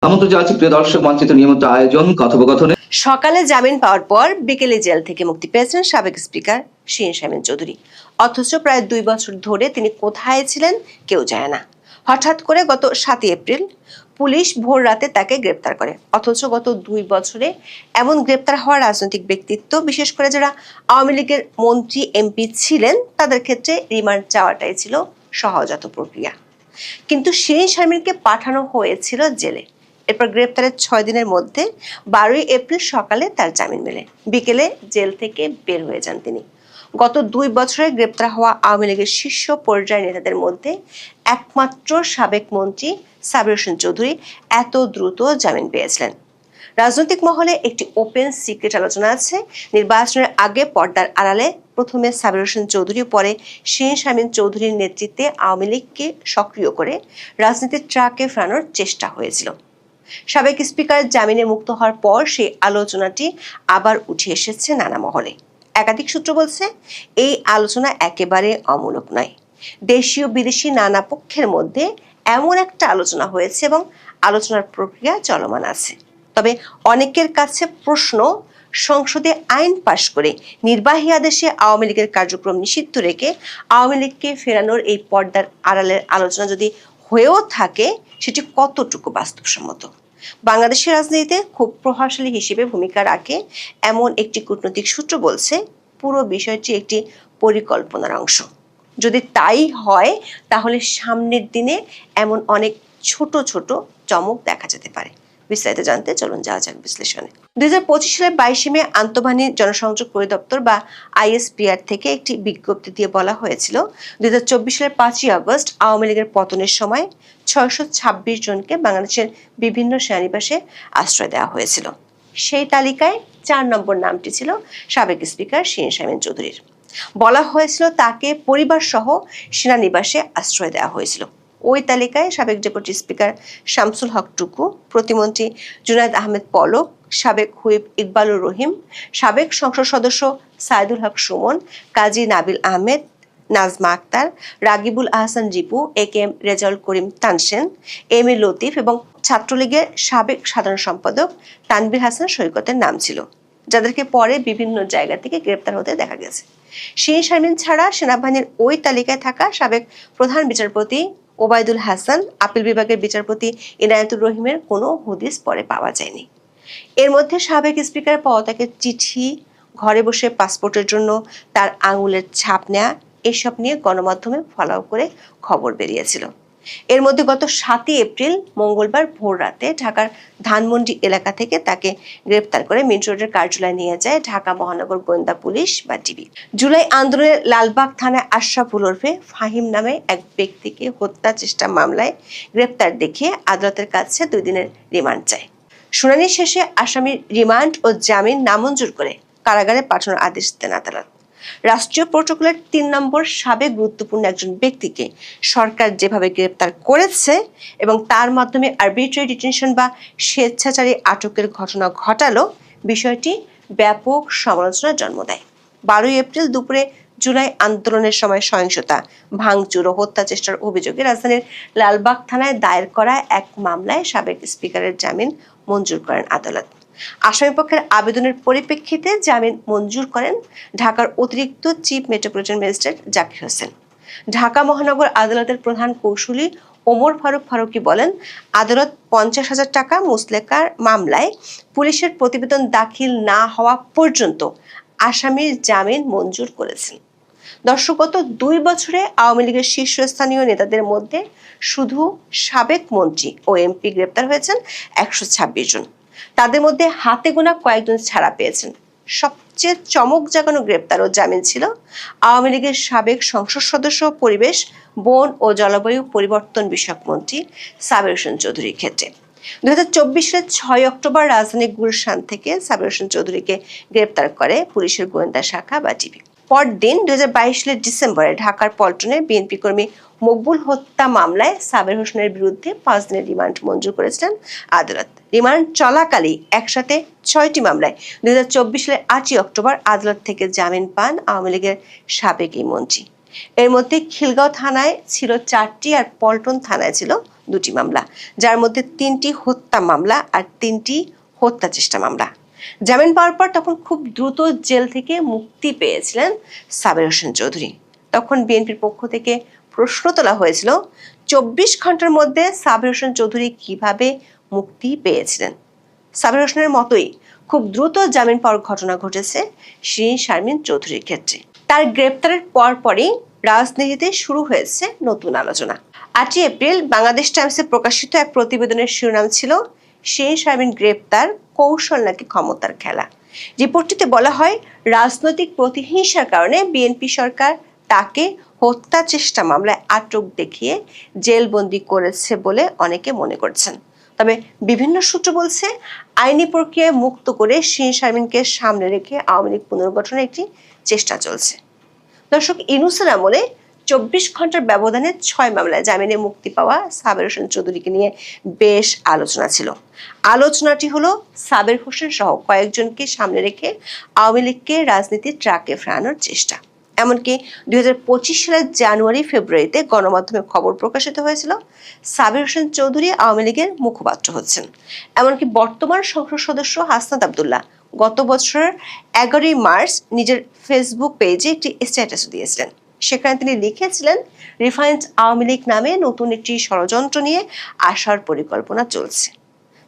আমন্ত্রণ জানাচ্ছি প্রিয় দর্শক মঞ্চিত নিয়মিত আয়োজন কথোপকথনে। সকালে জামিন পাওয়ার পর বিকেলে জেল থেকে মুক্তি পেয়েছেন সাবেক স্পিকার শিরীন শারমিন চৌধুরী। অথচ প্রায় 2 বছর ধরে তিনি কোথায় ছিলেন কেউ জানে না। হঠাৎ করে গত 7 এপ্রিল পুলিশ ভোর রাতে তাকে গ্রেপ্তার করে। অথচ গত 2 বছরে এমন গ্রেপ্তার হওয়া রাজনৈতিক ব্যক্তিত্ব, বিশেষ করে যারা আওয়ামী লীগের মন্ত্রী এমপি ছিলেন, তাদের ক্ষেত্রে রিমান্ড চাওয়াটাই ছিল সহজাত প্রক্রিয়া। কিন্তু শিরীন শারমিনকে পাঠানো হয়েছিল জেলে। এরপর গ্রেপ্তারের 6 দিনের মধ্যে 12 এপ্রিল সকালে তার জামিন মেলে। বিকেলে জেল থেকে বের হয়ে যান তিনি। গত 2 বছরে গ্রেপ্তার হওয়া আওয়ামী লীগের শীর্ষ পর্যায়ের নেতাদের মধ্যে একমাত্র সাবেক মন্ত্রী সাবির হোসেন চৌধুরী এত দ্রুত জামিন পেয়েছিলেন। রাজনৈতিক মহলে একটি ওপেন সিক্রেট আলোচনা আছে। নির্বাচনের আগে পর্দার আড়ালে প্রথমে সাবির হোসেন চৌধুরী, পরে শিরীন শারমিন চৌধুরীর নেতৃত্বে আওয়ামী লীগকে সক্রিয় করে রাজনীতির ট্রাকে ফেরানোর চেষ্টা হয়েছিল। সাবেক স্পিকার জামিনে মুক্ত হওয়ার পর সেই আলোচনাটি আবার উঠে এসেছে নানা মহলে। একাধিক সূত্র বলছে, এই আলোচনা একেবারে অমূলক নয়। দেশীয় বিদেশি নানা পক্ষের মধ্যে এমন একটা আলোচনা হয়েছে এবং আলোচনার প্রক্রিয়া চলমান আছে। তবে অনেকের কাছে প্রশ্ন, সংসদে আইন পাশ করে নির্বাহী আদেশে আওয়ামী লীগের কার্যক্রম নিষিদ্ধ রেখে আওয়ামী লীগকে ফেরানোর এই পর্দার আড়ালের আলোচনা যদি হয়েও থাকে, সেটি কতটুকু বাস্তবসম্মত। বাংলাদেশের রাজনীতিতে খুব প্রভাবশালী হিসেবে ভূমিকা রাখে এমন একটি কূটনৈতিক সূত্র বলছে, পুরো বিষয়টি একটি পরিকল্পনার অংশ। যদি তাই হয়, তাহলে সামনের দিনে এমন অনেক ছোট ছোট চমক দেখা যেতে পারে। বিস্তারিত জানতে চলুন যাওয়া যাক বিশ্লেষণে। 2025 সালের 22 মে আন্তঃবাহিনী জনসংযোগ পরিদপ্তর বা আইএসপিআর থেকে একটি বিজ্ঞপ্তি দিয়ে বলা হয়েছিল, 2024 সালের 5ই আগস্ট আওয়ামী লীগের পতনের সময় 626 জনকে বাংলাদেশের বিভিন্ন সেনানিবাসে আশ্রয় দেওয়া হয়েছিল। সেই তালিকায় 4 নম্বর নামটি ছিল সাবেক স্পিকার শিরীন শারমিন চৌধুরীর। বলা হয়েছিল তাকে পরিবার সহ সেনানিবাসে আশ্রয় দেওয়া হয়েছিল। ওই তালিকায় সাবেক ডেপুটি স্পিকার শামসুল হক টুকু, প্রতিমন্ত্রী জুনায়েদ আহমেদ পলক, সাবেক হুইপ ইকবালুর রহিম, সাবেক সংসদ সদস্য সাইদুল হক সুমন, কাজী নাবিল আহমেদ, নাজমা আক্তার, রাগিবুল আহসান রিপু, AKM Rezaul Karim Tansen, M A Latif এবং ছাত্রলীগের সাবেক সাধারণ সম্পাদক তানভীর হাসান সৈকতের নাম ছিল, যাদেরকে পরে বিভিন্ন জায়গা থেকে গ্রেপ্তার হতে দেখা গেছে। শিরীন শারমিন ছাড়া সেনাবাহিনীর ওই তালিকায় থাকা সাবেক প্রধান বিচারপতি ওবায়দুল হাসান, আপিল বিভাগের বিচারপতি ইনায়েতুর রহিমের কোনো হদিস পরে পাওয়া যায়নি। এর মধ্যে সাবেক স্পিকার পদত্যাগের চিঠি, ঘরে বসে পাসপোর্টের জন্য তার আঙুলের ছাপ নেয়া, এসব নিয়ে গণমাধ্যমে ফলাও করে খবর বেরিয়েছিল। এর মধ্যে গত 7 এপ্রিল মঙ্গলবার ভোর রাতে ঢাকার ধানমন্ডি এলাকা থেকে তাকে গ্রেপ্তার করে মিন্ট রোডের কার্যালয়ে নিয়ে যায় ঢাকা মহানগর গোয়েন্দা পুলিশ বা ডিবি। জুলাই আন্দোলনের লালবাগ থানায় আশরাফুল ওরফে ফাহিম নামে এক ব্যক্তিকে হত্যা চেষ্টা মামলায় গ্রেপ্তার দেখিয়ে আদালতের কাছে 2 দিনের রিমান্ড চায়। শুনানি শেষে আসামির রিমান্ড ও জামিন নামঞ্জুর করে কারাগারে পাঠানোর আদেশ দেন আদালত। রাষ্ট্রীয় প্রোটোকলের 3 নম্বর সাবেক গুরুত্বপূর্ণ একজন ব্যক্তিকে সরকার যেভাবে গ্রেপ্তার করেছে এবং তার মাধ্যমে আরবিট্রারি ডিটেনশন বা স্বেচ্ছাচারী আটকের ঘটনা ঘটালো, বিষয়টি ব্যাপক সমালোচনার জন্ম দেয়। 12 এপ্রিল দুপুরে জুলাই আন্দোলনের সময় সহিংসতা, ভাঙচুর ও হত্যা চেষ্টার অভিযোগে রাজধানীর লালবাগ থানায় দায়ের করা এক মামলায় সাবেক স্পিকারের জামিন মঞ্জুর করেন আদালত। আসামিপক্ষের আবেদনের পরিপ্রেক্ষিতে জামিন মঞ্জুর করেন ঢাকার অতিরিক্ত chief metropolitan magistrate Zakir Hossain. Dhaka মহানগর আদালতের প্রধান কৌঁসুলি ওমর ফারুক ফারুকী বলেন, আদালত 50,000 টাকা মুচলেকার মামলায় পুলিশের প্রতিবেদন দাখিল না হওয়া পর্যন্ত আসামির জামিন মঞ্জুর করেছেন। দর্শক, গত 2 বছরে আওয়ামী লীগের শীর্ষস্থানীয় নেতাদের মধ্যে শুধু সাবেক মন্ত্রী ও এমপি গ্রেপ্তার হয়েছেন 126 জন। তাদের মধ্যে হাতে গোনা কয়েকজন ছাড়া পেয়েছেন। সবচেয়ে চমক জাগানো গ্রেপ্তার ও জামিন ছিল আওয়ামী লীগের সাবেক সংসদ সদস্য, পরিবেশ, বন ও জলবায়ু পরিবর্তন বিষয়ক মন্ত্রী সাবির হোসেন চৌধুরীর ক্ষেত্রে। 2024 সালের 6 অক্টোবর রাজধানীর গুলশান থেকে সাবির হোসেন চৌধুরীকে গ্রেপ্তার করে পুলিশের গোয়েন্দা শাখা বা ডিবি। পরদিন 2022 সালের ডিসেম্বরে ঢাকার পল্টনে বিএনপি কর্মী মকবুল হত্যা মামলায় সাবির হোসেনের বিরুদ্ধে 5 দিনের রিমান্ড মঞ্জুর করেছিলেন আদালত। রিমান্ড চলাকালেই একসাথে 6টি মামলায় 2024 সালের 8ই অক্টোবর আদালত থেকে জামিন পান আওয়ামী লীগের সাবেক এই মন্ত্রী। এর মধ্যে খিলগাঁও থানায় ছিল 4টি আর পল্টন থানায় ছিল 2টি মামলা, যার মধ্যে 3টি হত্যা মামলা আর 3টি হত্যা চেষ্টা মামলা। জামিন পাওয়ার পর তখন খুব দ্রুত জেল থেকে মুক্তি পেয়েছিলেন সাবের হোসেন চৌধুরী। তখন বিএনপির পক্ষ থেকে প্রশ্ন তোলা হয়েছিল 24 ঘন্টার মধ্যে সাবের হোসেন চৌধুরী কিভাবে মুক্তি পেয়েছিলেন। সাবের হোসেনের মতোই খুব দ্রুত জামিন পাওয়ার ঘটনা ঘটেছে শিরিন শারমিন চৌধুরীর ক্ষেত্রে। তার গ্রেপ্তারের পরপরই রাজনীতিতে শুরু হয়েছে নতুন আলোচনা। 8 এপ্রিল বাংলাদেশ টাইমসে প্রকাশিত এক প্রতিবেদনের শিরোনাম ছিল শিরিন শারমিন গ্রেপ্তার, কৌশল নাকি ক্ষমতার খেলা। রিপোর্টটিতে বলা হয়, রাজনৈতিক প্রতিহিংসার কারণে বিএনপি সরকার তাকে হত্যা চেষ্টা মামলায় আটক দেখিয়ে জেলবন্দি করেছে বলে অনেকে মনে করছেন। তবে বিভিন্ন সূত্র বলছে, আইনি প্রক্রিয়ায় মুক্ত করে শিরিন শারমিনকে সামনে রেখে আওয়ামী লীগ পুনর্গঠনের একটি চেষ্টা চলছে। দর্শক, ইউনূসের আমলে 24 ঘন্টার ব্যবধানে 6 মামলায় জামিনে মুক্তি পাওয়া সাবের হোসেন চৌধুরীকে নিয়ে বেশ আলোচনা ছিল। আলোচনাটি হলো সাবের হোসেন সহ কয়েকজনকে সামনে রেখে আওয়ামী লীগকে রাজনীতির ট্রাকে ফেরানোর চেষ্টা। এমনকি 2025 সালের জানুয়ারি ফেব্রুয়ারিতে গণমাধ্যমে খবর প্রকাশিত হয়েছিল সাবের হোসেন চৌধুরী আওয়ামী লীগের মুখপাত্র হচ্ছেন। এমনকি বর্তমান সংসদ সদস্য হাসনাত আব্দুল্লাহ গত বছরের 11 মার্চ নিজের ফেসবুক পেজে একটি স্ট্যাটাস দিয়েছিলেন। সেখানে তিনি লিখেছিলেন, রিফাইন্ড আওয়ামী লীগ নামে নতুন একটি ষড়যন্ত্র নিয়ে আসার পরিকল্পনা চলছে।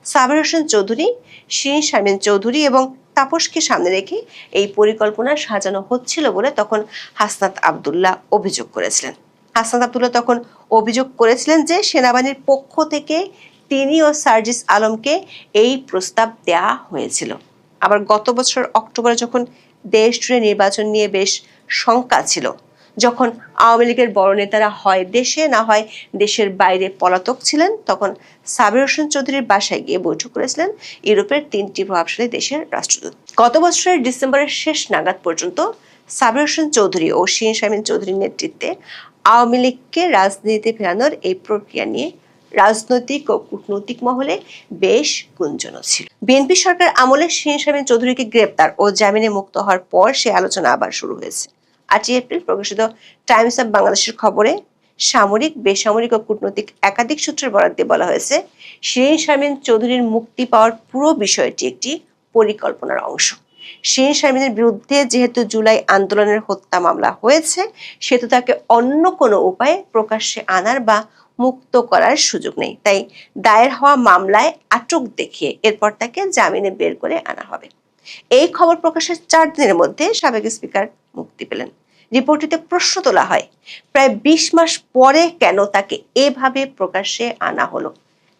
সাবের হোসেন চৌধুরী, শিরিন শারমিন চৌধুরী এবং তাপসকে সামনে রেখে এই পরিকল্পনা সাজানো হচ্ছিল বলে তখন হাসনাত আব্দুল্লাহ অভিযোগ করেছিলেন। হাসনাত আব্দুল্লাহ তখন অভিযোগ করেছিলেন যে সেনাবাহিনীর পক্ষ থেকে তিনি ও সার্জিস আলমকে এই প্রস্তাব দেওয়া হয়েছিল। আবার গত বছর অক্টোবরে যখন দেশ জুড়ে নির্বাচন নিয়ে বেশ শঙ্কা ছিল, যখন আওয়ামী লীগের বড় নেতারা হয় দেশে না হয় দেশের বাইরে পলাতক ছিলেন, তখন সাবের হোসেন চৌধুরীর বাসায় গিয়ে বৈঠক করেছিলেন ইউরোপের 3টি প্রভাবশালী দেশের রাষ্ট্রদূত। গত বছরের ডিসেম্বরের শেষ নাগাদ পর্যন্ত সাবের হোসেন চৌধুরী ও শিরিন শারমিন চৌধুরীর নেতৃত্বে আওয়ামী লীগকে রাজনীতিতে ফেরানোর এই প্রক্রিয়া নিয়ে রাজনৈতিক ও কূটনৈতিক মহলে বেশ গুঞ্জন ছিল। বিএনপি সরকার আমলে শিরিন শারমিন চৌধুরীকে গ্রেপ্তার ও জামিনে মুক্ত হওয়ার পর সে আলোচনা আবার শুরু হয়েছে। 8 এপ্রিল প্রকাশিত টাইমস অব বাংলাদেশের খবরে সামরিক, বেসামরিক ও কূটনৈতিক একাধিক সূত্রের বরাত দিয়ে বলা হয়েছে, শিরিন শারমিন চৌধুরীর মুক্তি পাওয়ার পুরো বিষয়টি একটি পরিকল্পনার অংশ। শিরিন শারমিনের বিরুদ্ধে যেহেতু জুলাই আন্দোলনের হত্যা মামলা হয়েছে, সেহেতু তাকে অন্য কোনো উপায়ে প্রকাশ্যে আনার বা মুক্ত করার সুযোগ নেই। তাই দায়ের হওয়া মামলায় আটক দেখিয়ে এরপর তাকে জামিনে বের করে আনা হবে। এই খবর প্রকাশের 4 দিনের মধ্যে সাবেক স্পিকার মুক্তি পেলেন। রিপোর্টটিতে প্রশ্ন তোলা হয়, প্রায় 20 মাস পরে কেন তাকে এভাবে প্রকাশ্যে আনা হলো।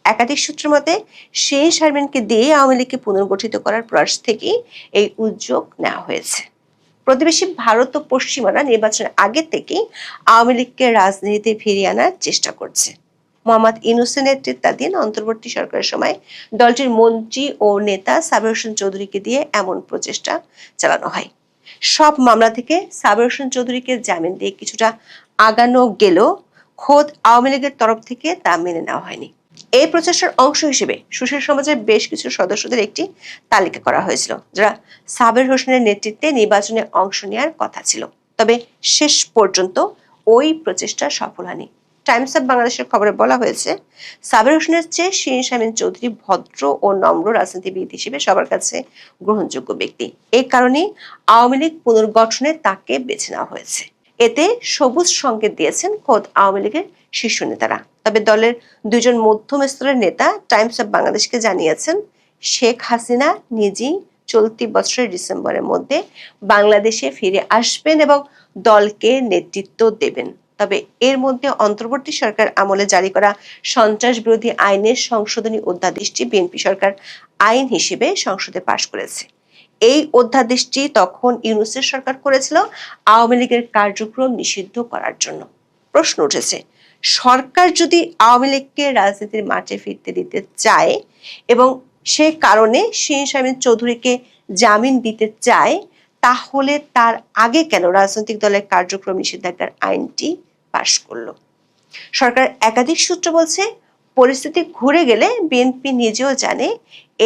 একাধিক সূত্রের মতে, শিরিন শারমিনকে দিয়ে আওয়ামী লীগকে পুনর্গঠিত করার প্রয়াস থেকেই এই উদ্যোগ নেওয়া হয়েছে। প্রতিবেশী ভারত ও পশ্চিমারা নির্বাচনের আগে থেকেই আওয়ামী লীগকে রাজনীতিতে ফিরিয়ে আনার চেষ্টা করছে। মোহাম্মদ ইউনূসের নেতৃত্বাধীন অন্তর্বর্তী সরকারের সময় দলটির মন্ত্রী ও নেতা সাবের হোসেন চৌধুরীকে দিয়ে এমন প্রচেষ্টা চালানো হয়। সব মামলা থেকে সাবের হোসেন চৌধুরীকে জামিন দিয়ে কিছুটা আগানো গেলেও খোদ আওয়ামী লীগের তরফ থেকে তা মেনে নেওয়া হয়নি। এই প্রচেষ্টার অংশ হিসেবে সুশীল সমাজের বেশ কিছু সদস্যদের একটি তালিকা করা হয়েছিল, যারা সাবের হোসেনের নেতৃত্বে নির্বাচনে অংশ নেওয়ার কথা ছিল। তবে শেষ পর্যন্ত ওই প্রচেষ্টা সফল হয়নি। টাইমস অব বাংলাদেশের খবরে বলা হয়েছে, সাবের হোসেনের চেয়ে শিরিন শারমিন চৌধুরী ভদ্র ও নম্র রাজনীতিবিদ হিসেবে সবার কাছে গ্রহণযোগ্য ব্যক্তি। এই কারণে আওয়ামী লীগ পুনর্গঠনে তাকে বেছে নেওয়া হয়েছে। এতে সবুজ সংকেত দিয়েছেন খোদ আওয়ামী লীগের শীর্ষ নেতারা। তবে দলের 2 জন মধ্যম স্তরের নেতা টাইমস অব বাংলাদেশকে জানিয়েছেন, শেখ হাসিনা নিজেই চলতি বছরের ডিসেম্বরের মধ্যে বাংলাদেশে ফিরে আসবেন এবং দলকে নেতৃত্ব দেবেন। তবে এর মধ্যে অন্তর্বর্তী সরকার আমলে জারি করা সন্ত্রাস বিরোধী আইনের সংশোধনী অধ্যাদেশটি বিএনপি সরকার আইন হিসেবে সংসদে পাশ করেছে। এই অধ্যাদেশটি তখন ইউনূসের সরকার করেছিল আওয়ামী লীগের কার্যক্রম নিষিদ্ধ করার জন্য। প্রশ্ন উঠেছে, সরকার যদি আওয়ামী লীগকে রাজনীতির মাঠে ফিরতে দিতে চায় এবং সে কারণে শিরিন শারমিন চৌধুরীকে জামিন দিতে চায়, তাহলে তার আগে কেন রাজনৈতিক দলের কার্যক্রম নিষেধাজ্ঞার আইনটি পাশ করলো? সরকার একাধিক সূত্র বলছে, পরিস্থিতি ঘুরে গেলে বিএনপি নিজেও জানে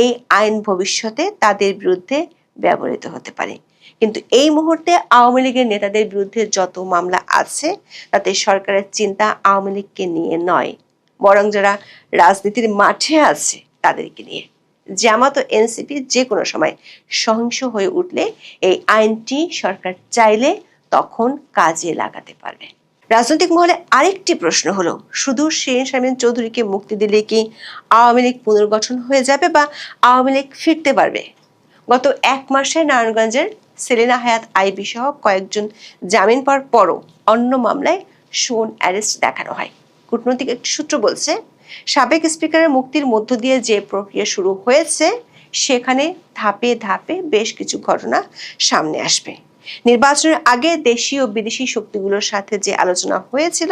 এই আইন ভবিষ্যতে তাদের বিরুদ্ধে ব্যবহৃত হতে পারে। কিন্তু এই মুহূর্তে আওয়ামী লীগের নেতাদের বিরুদ্ধে যত মামলা আছে তাতে সরকারের চিন্তা আওয়ামী লীগকে নিয়ে নয়, বরং যারা রাজনীতির মাঠে আছে তাদেরকে নিয়ে। জামাত ও এনসিপি যে কোনো সময় সহিংস হয়ে উঠলে এই আইনটি সরকার চাইলে তখন কাজে লাগাতে পারবে। রাজনৈতিক মহলে আরেকটি প্রশ্ন হলো, শুধু শিরীন শারমিন চৌধুরীকে মুক্তি দিলে কি আওয়ামী লীগ পুনর্গঠন হয়ে যাবে বা আওয়ামী লীগ ফিরতে পারবে? গত 1 মাসে নারায়ণগঞ্জের সেলিনা হায়াৎ আইবি সহ কয়েকজন জামিন পাওয়ার পরও অন্য মামলায় শোন অ্যারেস্ট দেখানো হয়। কূটনৈতিক একটি সূত্র বলছে, সাবেক স্পিকারের মুক্তির মধ্য দিয়ে যে প্রক্রিয়া শুরু হয়েছে সেখানে ধাপে ধাপে বেশ কিছু ঘটনা সামনে আসবে। নির্বাচনের আগে দেশীয় ও বিদেশি শক্তিগুলোর সাথে যে আলোচনা হয়েছিল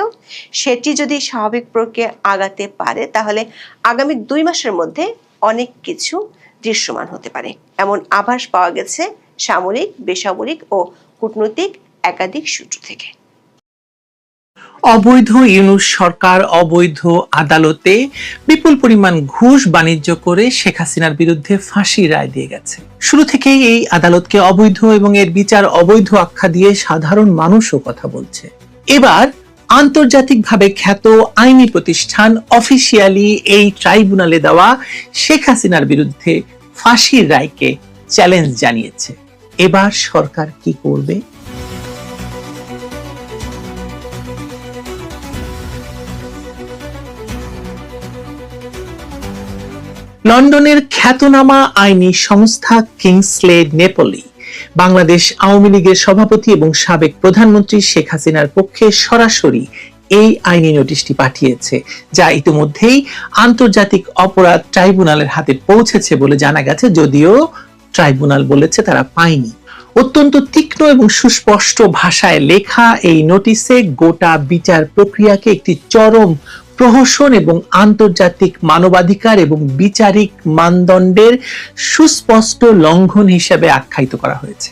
সেটি যদি স্বাভাবিক প্রক্রিয়া আগাতে পারে তাহলে আগামী 2 মাসের মধ্যে অনেক কিছু দৃশ্যমান হতে পারে, এমন আভাস পাওয়া গেছে সামরিক, বেসামরিক ও কূটনৈতিক একাধিক সূত্র থেকে। অবৈধ ইউনূস সরকার অবৈধ আদালতে বিপুল পরিমাণ ঘুষ বাণিজ্য করে শেখ হাসিনার বিরুদ্ধে ফাঁসির রায় দিয়ে গেছে। শুরু থেকেই এই আদালতকে অবৈধ এবং এর বিচার অবৈধ আখ্যা দিয়ে সাধারণ মানুষও কথা বলছে। এবার আন্তর্জাতিকভাবে খ্যাত আইনি প্রতিষ্ঠান অফিসিয়ালি এই ট্রাইব্যুনালে দেওয়া শেখ হাসিনার বিরুদ্ধে ফাঁসির রায়কে চ্যালেঞ্জ জানিয়েছে। এবার সরকার কি করবে? লন্ডনের খ্যাতনামা আইনি সংস্থা কিংসলে নেপোলি বাংলাদেশ আওয়ামী লীগের সভাপতি এবং সাবেক প্রধানমন্ত্রী শেখ হাসিনার পক্ষে সরাসরি এই আইনি নোটিশটি পাঠিয়েছে, যা ইতিমধ্যেই আন্তর্জাতিক অপরাধ ট্রাইব্যুনালের হাতে পৌঁছেছে বলে জানা গেছে, যদিও ট্রাইব্যুনাল বলেছে তারা পায়নি। অত্যন্ত তীক্ষ্ণ এবং সুস্পষ্ট ভাষায় লেখা এই নোটিশে গোটা বিচার প্রক্রিয়াকে একটি চরম প্রহসন এবং আন্তর্জাতিক মানবাধিকার এবং বিচারিক মানদণ্ডের সুস্পষ্ট লঙ্ঘন হিসেবে আখ্যায়িত করা হয়েছে।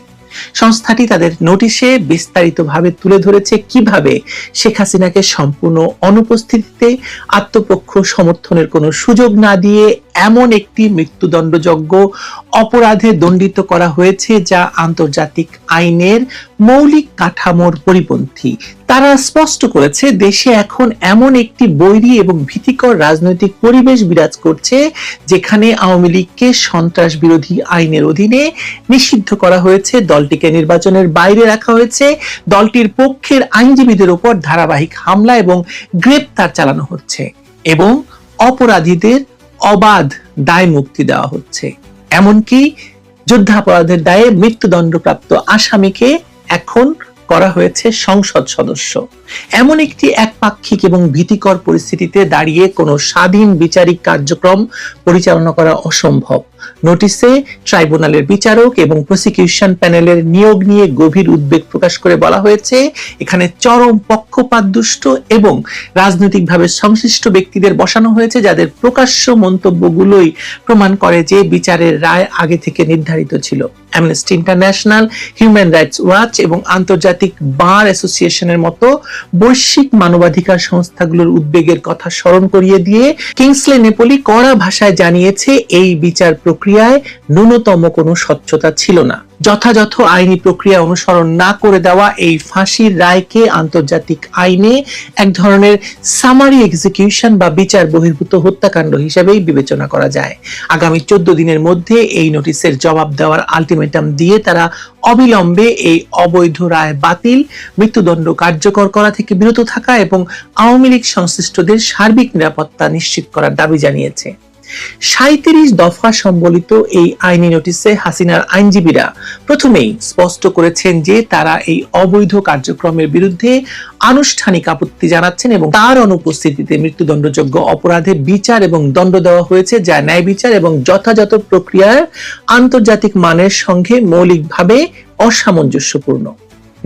সংস্থাটি তাদের নোটিশে বিস্তারিতভাবে তুলে ধরেছে কিভাবে শেখ হাসিনাকে সম্পূর্ণ অনুপস্থিতিতে আত্মপক্ষ সমর্থনের কোনো সুযোগ না দিয়ে এমন একটি মৃত্যুদণ্ডযোগ্য অপরাধে দণ্ডিত করা হয়েছে যা আন্তর্জাতিক আইনের মৌলিক কাঠামোর পরিপন্থী। তারা স্পষ্ট করেছে দেশে এখন এমন একটি বৈরী এবং ভীতিকর রাজনৈতিক পরিবেশ বিরাজ করছে যেখানে আওয়ামী লীগকে সন্ত্রাস বিরোধী আইনের অধীনে নিষিদ্ধ করা হয়েছে, দলটিকে নির্বাচনের বাইরে রাখা হয়েছে, দলটির পক্ষের আইনজীবীদের উপর ধারাবাহিক হামলা এবং গ্রেপ্তার চালানো হচ্ছে এবং অপরাধীদের অবাধ দায় মুক্তি দেওয়া হচ্ছে। এমনকি যুদ্ধাপরাধের দায়ে মৃত্যুদণ্ডপ্রাপ্ত আসামিকে এখন করা হয়েছে সংসদ সদস্য। এমন একটি একপাক্ষিক এবং ভীতিকর পরিস্থিতিতে দাঁড়িয়ে কোনো স্বাধীন বিচারিক কার্যক্রম পরিচালনা করা অসম্ভব। নোটিশে ট্রাইব্যুনালের বিচারক এবং প্রসিকিউশন প্যানেলের নিয়োগ নিয়ে গভীর উদ্বেগ প্রকাশ করে বলা হয়েছে এখানে চরম পক্ষপাতদুষ্ট এবং রাজনৈতিকভাবে সংশ্লিষ্ট ব্যক্তিদের বসানো হয়েছে যাদের প্রকাশ্য মন্তব্যগুলোই প্রমাণ করে যে বিচারের রায় আগে থেকে নির্ধারিত ছিল। Amnesty international, human rights watch এবং আন্তর্জাতিক বার অ্যাসোসিয়েশনের মতো বৈশ্বিক মানবাধিকার সংস্থাগুলোর উদ্বেগের কথা স্মরণ করিয়ে দিয়ে কিংসলে নেপোলি কড়া ভাষায় জানিয়েছে এই বিচার প্রক্রিয়ায় ন্যূনতম কোনো স্বচ্ছতা ছিল না। যথাযথ আইনি প্রক্রিয়া অনুসরণ না করে দেওয়া এই ফাঁসির রায়কে আন্তর্জাতিক আইনে এক ধরনের সামারি এক্সিকিউশন বা বিচার বহির্ভূত হত্যাকাণ্ড হিসেবেই বিবেচনা করা যায়। আগামী 14 দিনের মধ্যে এই নোটিশের জবাব দেওয়ার আলটিমেটাম দিয়ে তারা অবিলম্বে এই অবৈধ রায় বাতিল, মৃত্যুদণ্ড কার্যকর করা থেকে বিরত থাকা এবং আওয়ামী লীগ সংশ্লিষ্টদের সার্বিক নিরাপত্তা নিশ্চিত করার দাবি জানিয়েছে। 37 দফা সম্বলিত এই আইনি নোটিশে হাসিনার আইনজীবীরা প্রথমেই স্পষ্ট করেছেন যে তারা এই অবৈধ কার্যক্রমের বিরুদ্ধে আনুষ্ঠানিক আপত্তি জানাচ্ছেন এবং তার অনুপস্থিতিতে মৃত্যুদণ্ডযোগ্য অপরাধে বিচার এবং দণ্ড দেওয়া হয়েছে যা ন্যায় বিচার এবং যথাযথ প্রক্রিয়ার আন্তর্জাতিক মানের সঙ্গে মৌলিকভাবে অসামঞ্জস্যপূর্ণ।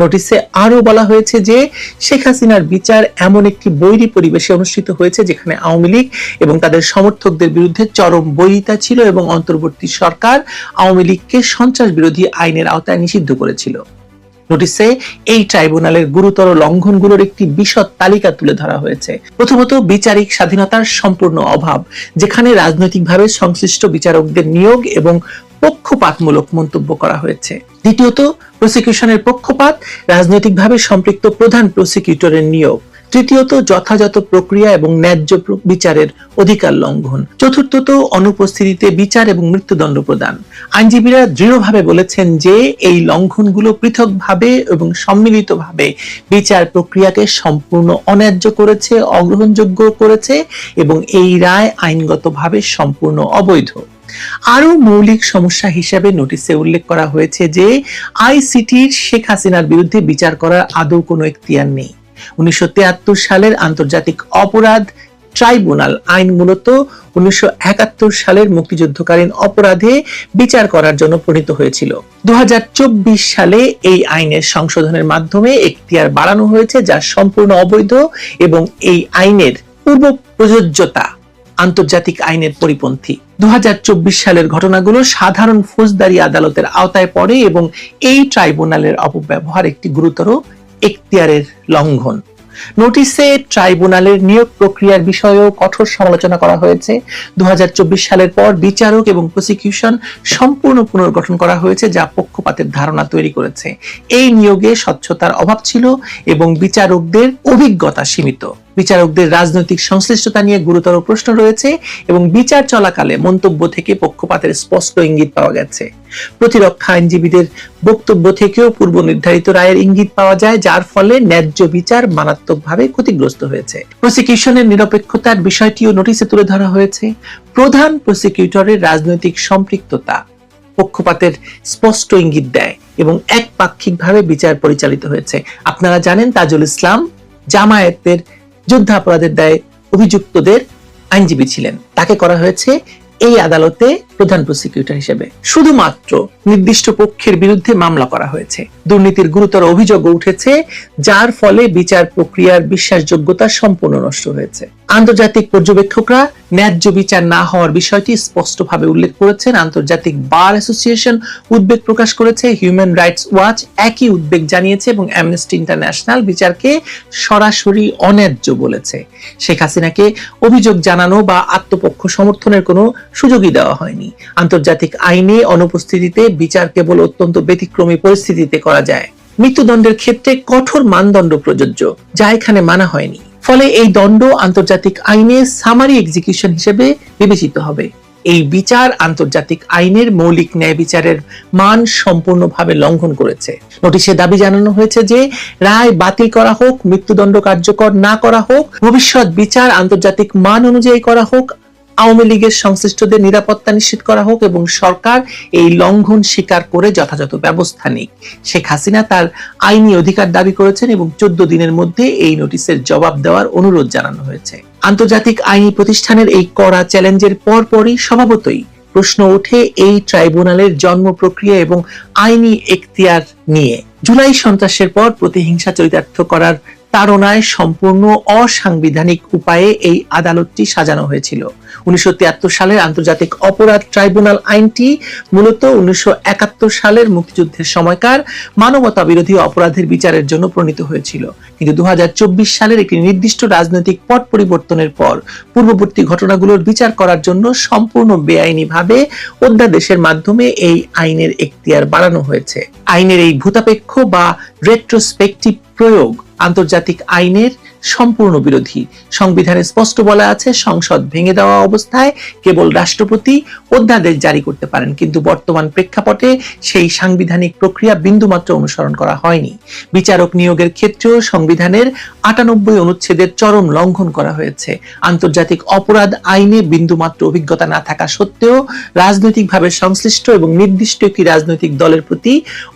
নোটিশে আরো বলা হয়েছে যে শেখ হাসিনার বিচার এমন একটি বৈরী পরিবেশে অনুষ্ঠিত হয়েছে যেখানে আওয়ামী লীগ এবং তাদের সমর্থকদের বিরুদ্ধে চরম বৈরিতা ছিল এবং অন্তর্বর্তী সরকার আওয়ামী লীগকে সন্ত্রাস বিরোধী আইনের আওতায় নিষিদ্ধ করেছিল। নোটিশে এই ট্রাইব্যুনালের গুরুতর লঙ্ঘনগুলোর একটি বিশদ তালিকা তুলে ধরা হয়েছে। প্রথমত, বিচারিক স্বাধীনতার সম্পূর্ণ অভাব, যেখানে রাজনৈতিকভাবে সংশ্লিষ্ট বিচারকদের নিয়োগ এবং পক্ষপাতমূলক মন্তব্য করা হয়েছে। দ্বিতীয়ত, প্রসিকিউশনের পক্ষপাত, রাজনৈতিকভাবে সম্পৃক্ত প্রধান প্রসিকিউটরের নিয়োগ। তৃতীয়ত, যথাযথ প্রক্রিয়া এবং ন্যায্য বিচারের অধিকার লঙ্ঘন। চতুর্থত, অনুপস্থিতিতে বিচার এবং মৃত্যুদণ্ড প্রদান। আইনজীবীরা দৃঢ়ভাবে বলেছেন যে এই লঙ্ঘনগুলো পৃথকভাবে এবং সম্মিলিতভাবে বিচার প্রক্রিয়াকে সম্পূর্ণ অন্যায্য করেছে, অগ্রহণযোগ্য করেছে এবং এই রায় আইনগতভাবে সম্পূর্ণ অবৈধ। আরো মৌলিক সমস্যা হিসেবে নোটিশে উল্লেখ করা হয়েছে যে আইসিটির শেখ হাসিনার বিরুদ্ধে বিচার করার আদৌ কোনো এখতিয়ার নেই। 1973 সালের আন্তর্জাতিক অপরাধ ট্রাইব্যুনাল আইন মূলত 1971 সালের মুক্তিযুদ্ধকালীন অপরাধে বিচার করার জন্য প্রণীত হয়েছিল। 2024 সালে এই আইনের সংশোধনের মাধ্যমে এখতিয়ার বাড়ানো হয়েছে, যা সম্পূর্ণ অবৈধ এবং এই আইনের পূর্ব প্রযোজ্যতা আন্তর্জাতিক আইনের পরিপন্থী। 2024 সালের ঘটনাগুলো সাধারণ ফৌজদারি আদালতের আওতায় পড়ে এবং এই ট্রাইব্যুনালের অপব্যবহার একটি গুরুতর এখতিয়ারের লঙ্ঘন। নোটিশে ট্রাইব্যুনালের নিয়োগ প্রক্রিয়ার বিষয়েও কঠোর সমালোচনা করা হয়েছে। 2024 সালের পর বিচারক এবং প্রসিকিউশন সম্পূর্ণ পুনর্গঠন করা হয়েছে, যা পক্ষপাতের ধারণা তৈরি করেছে। এই নিয়োগে স্বচ্ছতার অভাব ছিল এবং বিচারকদের অভিজ্ঞতা সীমিত। বিচারকদের রাজনৈতিক সংশ্লিষ্টতা নিয়ে গুরুতর প্রশ্ন রয়েছে এবং বিচার চলাকালে মন্তব্য থেকে পক্ষপাতের স্পষ্ট ইঙ্গিত পাওয়া গেছে। প্রতিরক্ষা আইনজীবীদের বক্তব্য থেকেও পূর্ব নির্ধারিত রায়ের ইঙ্গিত পাওয়া যায়, যার ফলে ন্যায্য বিচার মারাত্মকভাবে ক্ষতিগ্রস্ত হয়েছে। প্রসিকিউশনের নিরপেক্ষতার বিষয়টিও নোটিশে তুলে ধরা হয়েছে। প্রধান প্রসিকিউটরের রাজনৈতিক সম্পৃক্ততা পক্ষপাতের স্পষ্ট ইঙ্গিত দেয় এবং একপাক্ষিকভাবে বিচার পরিচালিত হয়েছে। আপনারা জানেন, তাজুল ইসলাম জামায়াতের যুদ্ধাপরাধের দায়ে অভিযুক্তদের আইনজীবী ছিলেন। তাকে করা হয়েছে এই আদালতে প্রধান প্রসিকিউটর হিসেবে। শুধুমাত্র নির্দিষ্ট পক্ষের বিরুদ্ধে মামলা করা হয়েছে। দুর্নীতির গুরুতর অভিযোগ উঠেছে, যার ফলে বিচার প্রক্রিয়ার বিশ্বাসযোগ্যতা সম্পূর্ণ নষ্ট হয়েছে। আন্তর্জাতিক পর্যবেক্ষকরা ন্যায্য বিচার না হওয়ার বিষয়টি স্পষ্টভাবে উল্লেখ করেছেন। আন্তর্জাতিক বার অ্যাসোসিয়েশন উদ্বেগ প্রকাশ করেছে, হিউম্যান রাইটস ওয়াচ একই উদ্বেগ জানিয়েছে এবং অ্যামনেস্টি ইন্টারন্যাশনাল বিচারকে সরাসরি অন্যায্য বলেছে। শেখ হাসিনাকে অভিযোগ জানানো বা আত্মপক্ষ সমর্থনের কোনো সুযোগই দেওয়া হয়নি। আন্তর্জাতিক আইনে অনুপস্থিতিতে বিচার কেবল অত্যন্ত ব্যতিক্রমী পরিস্থিতিতে করা যায়। মৃত্যুদণ্ডের ক্ষেত্রে কঠোর মানদণ্ড প্রযোজ্য, যা এখানে মানা হয়নি। ফলে এই দণ্ড আন্তর্জাতিক আইনে সামারি এক্সিকিউশন হিসেবে বিবেচিত হবে। এই বিচার আন্তর্জাতিক আইনের মৌলিক ন্যায় বিচারের মান সম্পূর্ণভাবে লঙ্ঘন করেছে। নোটিশে দাবি জানানো হয়েছে যে রায় বাতিল করা হোক, মৃত্যুদণ্ড কার্যকর না করা হোক, ভবিষ্যৎ বিচার আন্তর্জাতিক মান অনুযায়ী করা হোক, আওয়ামী লীগের সংশ্লিষ্টদের নিরাপত্তা নিশ্চিত করা হোক এবং সরকার এই লঙ্ঘন স্বীকার করে যথাযথ ব্যবস্থা নিক। শেখ হাসিনা তার আইনি অধিকার দাবি করেছেন এবং 14 দিনের মধ্যে এই নোটিশের জবাব দেওয়ার অনুরোধ জানানো হয়েছে। আন্তর্জাতিক আইনি প্রতিষ্ঠানের এই কড়া চ্যালেঞ্জের পরপরই স্বভাবতই প্রশ্ন ওঠে এই ট্রাইব্যুনালের জন্ম প্রক্রিয়া এবং আইনি এখতিয়ার নিয়ে। জুলাই সন্ত্রাসের পর প্রতিহিংসা চরিতার্থ করার তাড়নায় সম্পূর্ণ অসাংবিধানিক উপায়ে এই আদালতটি সাজানো হয়েছিল। 1973 সালের আন্তর্জাতিক অপরাধ ট্রাইব্যুনাল আইনটি মূলত 1971 সালের মুক্তিযুদ্ধের সময়কার মানবতা বিরোধী অপরাধের বিচারের জন্য প্রণীত হয়েছিল। কিন্তু 2024 সালের একটি নির্দিষ্ট রাজনৈতিক পট পরিবর্তনের পর পূর্ববর্তী ঘটনাগুলোর বিচার করার জন্য সম্পূর্ণ বেআইনিভাবে অধ্যাদেশের মাধ্যমে এই আইনের এখতিয়ার বাড়ানো হয়েছে। আইনের এই ভূতাপেক্ষ বা রেট্রোস্পেকটিভ প্রয়োগ আন্তর্জাতিক আইনের সম্পূর্ণ বিরোধী। সংবিধানে স্পষ্ট বলা আছে, সংসদ ভেঙে দেওয়া অবস্থায় কেবল রাষ্ট্রপতি অধ্যাদেশ জারি করতে পারেন, কিন্তু বর্তমান প্রেক্ষাপটে সেই সাংবিধানিক প্রক্রিয়া বিন্দুমাত্র অনুসরণ করা হয়নি। বিচারক নিয়োগের ক্ষেত্রেও সংবিধানের 98 অনুচ্ছেদের চরম লঙ্ঘন করা হয়েছে। আন্তর্জাতিক অপরাধ আইনে বিন্দুমাত্র অভিজ্ঞতা না থাকা সত্ত্বেও রাজনৈতিকভাবে সংশ্লিষ্ট এবং নির্দিষ্ট একটি রাজনৈতিক দলের প্রতি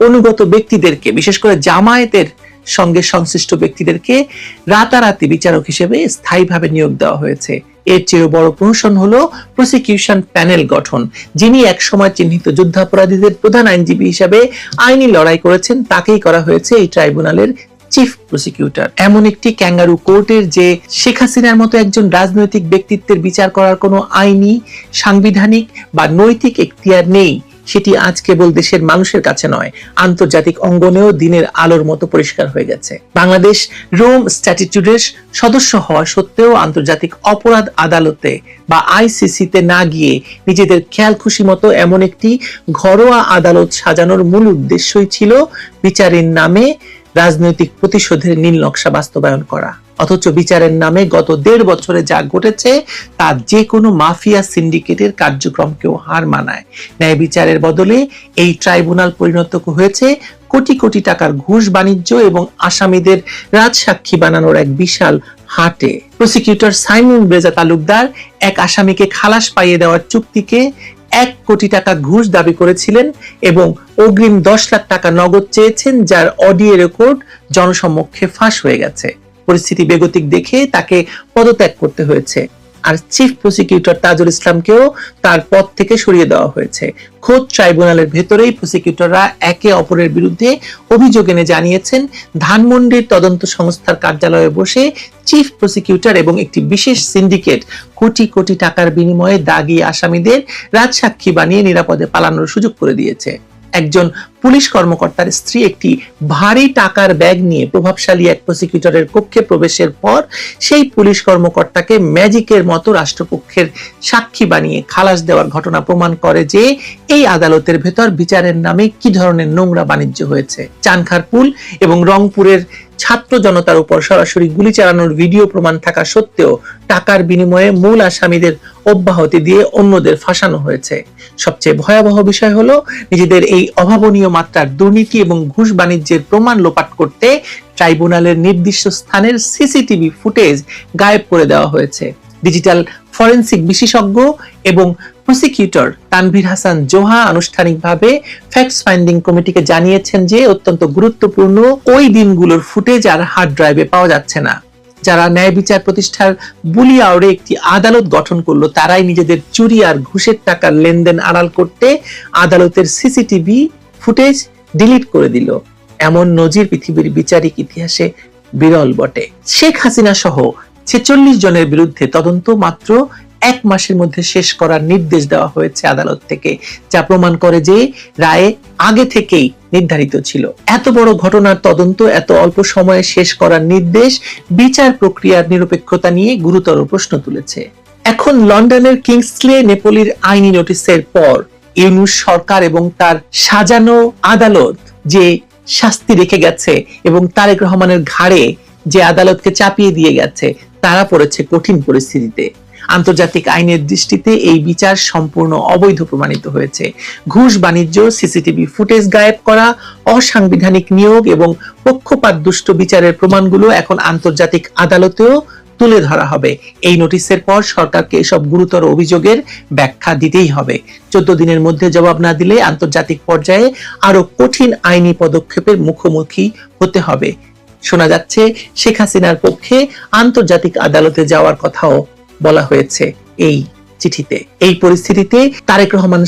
অনুগত ব্যক্তিদেরকে, বিশেষ করে জামায়াতের সঙ্গে সংশ্লিষ্ট ব্যক্তিদেরকে রাতারাতি বিচারক হিসেবে স্থায়ীভাবে নিয়োগ দেওয়া হয়েছে। এর চেয়ে বড় প্রহসন হলো প্রসিকিউশন প্যানেল গঠন। যিনি একসময় চিহ্নিত যুদ্ধাপরাধীদের প্রধান আইনজীবী হিসেবে আইনি লড়াই করেছেন, তাকেই করা হয়েছে এই ট্রাইব্যুনালের চিফ প্রসিকিউটর। এমন একটি ক্যাঙ্গারু কোর্টের যে শেখ হাসিনার মতো একজন রাজনৈতিক ব্যক্তিত্বের বিচার করার কোনো আইনি, সাংবিধানিক বা নৈতিক এখতিয়ার নেই, সেটি আজ কেবল দেশের মানুষের কাছে নয়, আন্তর্জাতিক অঙ্গনেও দিনের আলোর মতো পরিষ্কার হয়ে গেছে। বাংলাদেশ রোম স্ট্যাটিটিউডের সদস্য হওয়া সত্ত্বেও আন্তর্জাতিক অপরাধ আদালতে বা আইসিসিতে না গিয়ে নিজেদের খেয়াল খুশি মতো এমন একটি ঘরোয়া আদালত সাজানোর মূল উদ্দেশ্যই ছিল বিচারের নামে রাজনৈতিক প্রতিশোধের নীল নকশা বাস্তবায়ন করা। অথচ বিচারের নামে গত 1.5 বছরে যা ঘটেছে তা যে কোনো মাফিয়া সিন্ডিকেটের কার্যক্রমকেও হার মানায়। ন্যায় বিচারের বদলে এই ট্রাইব্যুনাল পরিণত হয়েছে কোটি কোটি টাকার ঘুষ বাণিজ্য এবং আসামিদের রাজসাক্ষী বানানোর এক বিশাল হাটে। প্রসিকিউটর সাইমন রেজা তালুকদার এক আসামিকে খালাস পাইয়ে দেওয়ার চুক্তিকে 1 কোটি টাকা ঘুষ দাবি করেছিলেন এবং অগ্রিম 10 লাখ টাকা নগদ চেয়েছেন, যার অডিও রেকর্ড জনসমক্ষে ফাঁস হয়ে গেছে। পরিস্থিতি বেগতিক দেখে তাকে পদত্যাগ করতে হয়েছে, আর চিফ প্রসিকিউটর তাজুল ইসলামকেও তার পদ থেকে সরিয়ে দেওয়া হয়েছে। খোদ ট্রাইব্যুনালের ভেতরেই প্রসিকিউটররা একে অপরের বিরুদ্ধে অভিযোগ এনে জানিয়েছেন ধানমন্ডির তদন্ত সংস্থার কার্যালয়ে বসে চিফ প্রসিকিউটর এবং একটি বিশেষ সিন্ডিকেট কোটি কোটি টাকার বিনিময়ে দাগী আসামিদের রাজসাক্ষী বানিয়ে নিরাপদে পালানোর সুযোগ করে দিয়েছে। একজন পুলিশ কর্মকর্তার স্ত্রী একটি ভারী টাকার ব্যাগ নিয়ে প্রভাবশালী এক প্রসিকিউটরের কক্ষে প্রবেশের পর সেই পুলিশ কর্মকর্তাকে ম্যাজিকের মতো রাষ্ট্রপক্ষের সাক্ষী বানিয়ে খালাস দেওয়ার ঘটনা প্রমাণ করে যে এই আদালতের ভেতর বিচারের নামে কি ধরনের নোংরা বাণিজ্য হয়েছে। চানখারপুল এবং রংপুরের ছাত্র জনতার উপর সরাসরি গুলি চালানোর ভিডিও প্রমাণ থাকা সত্ত্বেও টাকার বিনিময়ে মূল আসামিদের অব্যাহতি দিয়ে অন্যদের ফাঁসানো হয়েছে। সবচেয়ে ভয়াবহ বিষয় হলো নিজেদের এই অভাবনীয় মাত্রার দুর্নীতি এবং ঘুষ বাণিজ্যের প্রমাণ লোপাট করতে ট্রাইব্যুনালের নির্দিষ্ট স্থানের সিসিটিভি ফুটেজ গায়েব করে দেওয়া হয়েছে। ডিজিটাল ফরেনসিক বিশেষজ্ঞ এবং প্রসিকিউটর তানভীর হাসান জোহা আনুষ্ঠানিকভাবে ফ্যাক্টস ফাইন্ডিং কমিটিকে জানিয়েছেন যে অত্যন্ত গুরুত্বপূর্ণ ওই দিনগুলোর ফুটেজ আর হার্ড ড্রাইভে পাওয়া যাচ্ছে না। যারা ন্যায় বিচার প্রতিষ্ঠার বুলি আওড়ে একটি আদালত গঠন করলো তারাই নিজেদের চুরি আর ঘুষের টাকার লেনদেন আড়াল করতে আদালতের সিসিটিভি ফুটেজ ডিলিট করে দিল। এমন নজির পৃথিবীর বিচারিক ইতিহাসে বিরল বটে। শেখ হাসিনা সহ 46 জনের বিরুদ্ধে তদন্ত মাত্র 1 মাসের মধ্যে শেষ করার নির্দেশ দেওয়া হয়েছে আদালত থেকে, যা প্রমাণ করে যে রায়ে আগে থেকেই নির্ধারিত ছিল। এত বড় ঘটনার তদন্ত এত অল্প সময়ে শেষ করার নির্দেশ বিচার প্রক্রিয়ার নিরপেক্ষতা নিয়ে গুরুতর প্রশ্ন তুলেছে। এখন লন্ডনের কিংসলে নেপোলির আইনি নোটিশের পর ইউনূস সরকার এবং তার সাজানো আদালত যে শাস্তি রেখে গেছে এবং তারেক রহমানের ঘাড়ে যে আদালতকে চাপিয়ে দিয়ে গেছে, তারা পড়েছে কঠিন পরিস্থিতিতে। আন্তর্জাতিক আইনের দৃষ্টিতে এই বিচার সম্পূর্ণ অবৈধ প্রমাণিত হয়েছে। ঘুষ বাণিজ্য, সিসিটিভি ফুটেজ গায়েব করা, অসাংবিধানিক নিয়োগ এবং পক্ষপাত দুষ্ট বিচারের প্রমাণগুলো এখন আন্তর্জাতিক আদালতেও তুলে ধরা হবে। এই নোটিশের পর সরকারকে এসব গুরুতর অভিযোগের ব্যাখ্যা দিতেই হবে। 14 দিনের মধ্যে জবাব না দিলে আন্তর্জাতিক পর্যায়ে আরো কঠিন আইনি পদক্ষেপের মুখোমুখি হতে হবে। শোনা যাচ্ছে শেখ হাসিনার পক্ষে আন্তর্জাতিক আদালতে যাওয়ার কথাও বলা হয়েছে এই চিঠিতে। এই পরিস্থিতিতে তারেক রহমান